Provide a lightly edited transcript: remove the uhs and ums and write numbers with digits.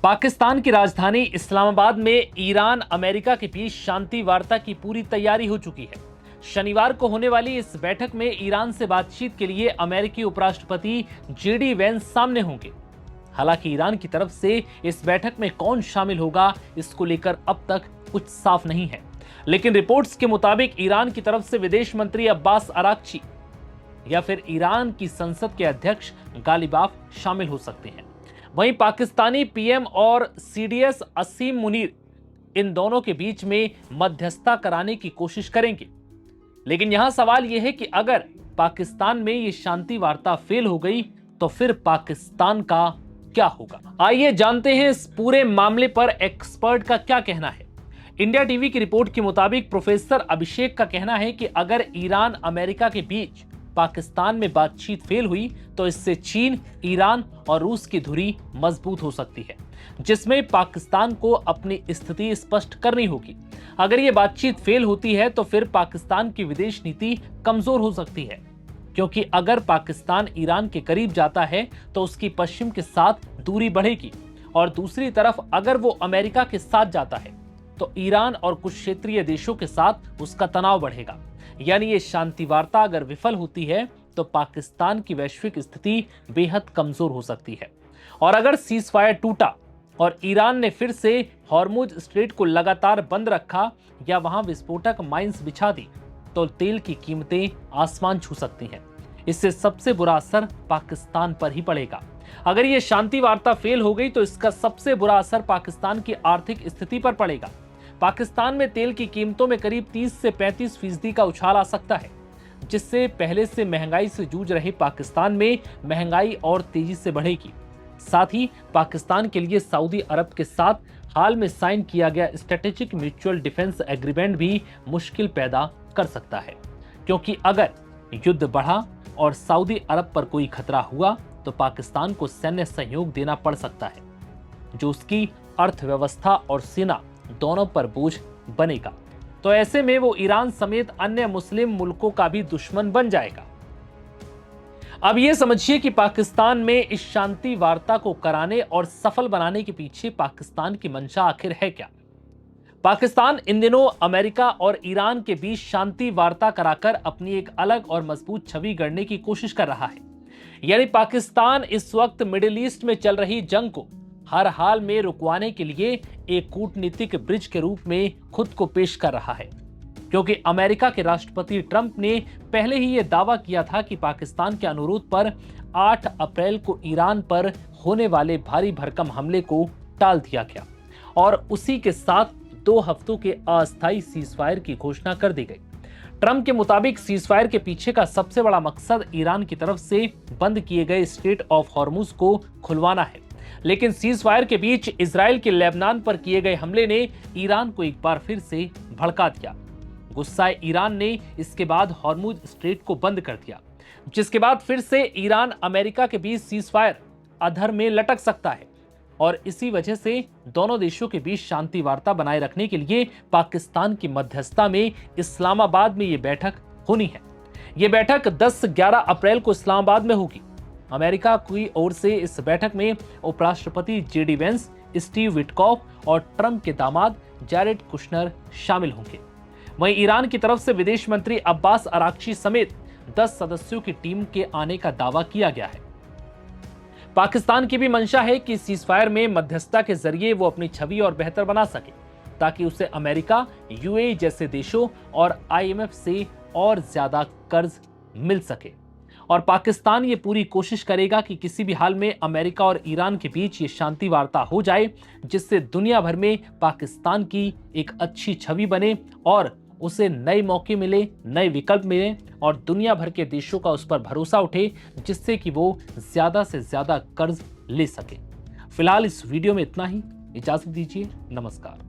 पाकिस्तान की राजधानी इस्लामाबाद में ईरान अमेरिका के बीच शांति वार्ता की पूरी तैयारी हो चुकी है। शनिवार को होने वाली इस बैठक में ईरान से बातचीत के लिए अमेरिकी उपराष्ट्रपति जेडी वेंस सामने होंगे। हालांकि ईरान की तरफ से इस बैठक में कौन शामिल होगा, इसको लेकर अब तक कुछ साफ नहीं है, लेकिन रिपोर्ट्स के मुताबिक ईरान की तरफ से विदेश मंत्री अब्बास अराक्ची या फिर ईरान की संसद के अध्यक्ष गालिबाफ शामिल हो सकते हैं। वहीं पाकिस्तानी पीएम और सीडीएस असीम मुनीर इन दोनों के बीच में मध्यस्थता कराने की कोशिश करेंगे। लेकिन यहां सवाल यह है कि अगर पाकिस्तान में ये शांति वार्ता फेल हो गई तो फिर पाकिस्तान का क्या होगा। आइए जानते हैं इस पूरे मामले पर एक्सपर्ट का क्या कहना है। इंडिया टीवी की रिपोर्ट के मुताबिक प्रोफेसर अभिषेक का कहना है कि अगर ईरान अमेरिका के बीच पाकिस्तान में बातचीत फेल हुई तो इससे चीन, ईरान और रूस की धुरी मजबूत हो सकती है, जिसमें पाकिस्तान को अपनी स्थिति स्पष्ट करनी होगी। अगर यह बातचीत फेल होती है तो फिर पाकिस्तान की विदेश नीति कमजोर हो सकती है, क्योंकि अगर पाकिस्तान ईरान के करीब जाता है तो उसकी पश्चिम के साथ दूरी बढ़ेगी और दूसरी तरफ अगर वो अमेरिका के साथ जाता है तो ईरान और कुछ क्षेत्रीय देशों के साथ उसका तनाव बढ़ेगा। यानी ये शांति वार्ता अगर विफल होती है तो पाकिस्तान की वैश्विक स्थिति बेहद कमजोर हो सकती है। और अगर सीजफायर टूटा और ईरान ने फिर से हॉर्मुज स्ट्रेट को लगातार बंद रखा या वहां विस्फोटक माइंस बिछा दी तो तेल की कीमतें आसमान छू सकती हैं। इससे सबसे बुरा असर पाकिस्तान पर ही पड़ेगा। अगर ये शांति वार्ता फेल हो गई तो इसका सबसे बुरा असर पाकिस्तान की आर्थिक स्थिति पर पड़ेगा। पाकिस्तान में तेल की कीमतों में करीब 30 से 35% का उछाल आ सकता है, जिससे पहले से महंगाई से जूझ रहे पाकिस्तान में महंगाई और तेजी से बढ़ेगी। साथ ही पाकिस्तान के लिए सऊदी अरब के साथ हाल में साइन किया गया स्ट्रेटेजिक म्यूचुअल डिफेंस एग्रीमेंट भी मुश्किल पैदा कर सकता है, क्योंकि अगर युद्ध बढ़ा और सऊदी अरब पर कोई खतरा हुआ तो पाकिस्तान को सैन्य सहयोग देना पड़ सकता है, जो उसकी अर्थव्यवस्था और सेना दोनों पर बोझ बनेगा। तो ऐसे में वो ईरान समेत अन्य मुस्लिम मुल्कों का भी दुश्मन बन जाएगा। अब ये समझिए कि पाकिस्तान में इस शांति वार्ता को कराने और सफल बनाने के पीछे पाकिस्तान की मंशा आखिर है क्या। पाकिस्तान इन दिनों अमेरिका और ईरान के बीच शांति वार्ता कराकर अपनी एक अलग और मजबूत छवि गढ़ने की कोशिश कर रहा है। यानी पाकिस्तान इस वक्त मिडिल ईस्ट में चल रही जंग को हर हाल में रुकवाने के लिए एक कूटनीतिक ब्रिज के रूप में खुद को पेश कर रहा है, क्योंकि अमेरिका के राष्ट्रपति ट्रंप ने पहले ही यह दावा किया था कि पाकिस्तान के अनुरोध पर 8 अप्रैल को ईरान पर होने वाले भारी भरकम हमले को टाल दिया गया और उसी के साथ 2 हफ्तों के अस्थायी सीजफायर की घोषणा कर दी गई। ट्रंप के मुताबिक सीजफायर के पीछे का सबसे बड़ा मकसद ईरान की तरफ से बंद किए गए स्ट्रेट ऑफ हॉर्मुज को खुलवाना है, लेकिन सीजफायर के बीच इजराइल के लेबनान पर किए गए हमले ने ईरान को एक बार फिर से भड़का दिया। गुस्साए ईरान ने इसके बाद हॉर्मुज स्ट्रेट को बंद कर दिया, जिसके बाद फिर से ईरान अमेरिका के बीच सीजफायर अधर में लटक सकता है और इसी वजह से दोनों देशों के बीच शांति वार्ता बनाए रखने के लिए पाकिस्तान की मध्यस्थता में इस्लामाबाद में यह बैठक होनी है। यह बैठक 10-11 अप्रैल को इस्लामाबाद में होगी। अमेरिका की ओर से इस बैठक में उपराष्ट्रपति जेडी वेंस, स्टीव विटकॉफ और ट्रंप के दामाद जैरेड कुशनर शामिल होंगे। वहीं ईरान की तरफ से विदेश मंत्री अब्बास अराक्ची समेत 10 सदस्यों की टीम के आने का दावा किया गया है। पाकिस्तान की भी मंशा है कि सीजफायर में मध्यस्थता के जरिए वो अपनी छवि और बेहतर बना सके, ताकि उसे अमेरिका, यूएई जैसे देशों और आईएमएफ से और ज्यादा कर्ज मिल सके। और पाकिस्तान ये पूरी कोशिश करेगा कि किसी भी हाल में अमेरिका और ईरान के बीच ये शांति वार्ता हो जाए, जिससे दुनिया भर में पाकिस्तान की एक अच्छी छवि बने और उसे नए मौके मिले, नए विकल्प मिले और दुनिया भर के देशों का उस पर भरोसा उठे, जिससे कि वो ज्यादा से ज्यादा कर्ज ले सके। फिलहाल इस वीडियो में इतना ही। इजाजत दीजिए। नमस्कार।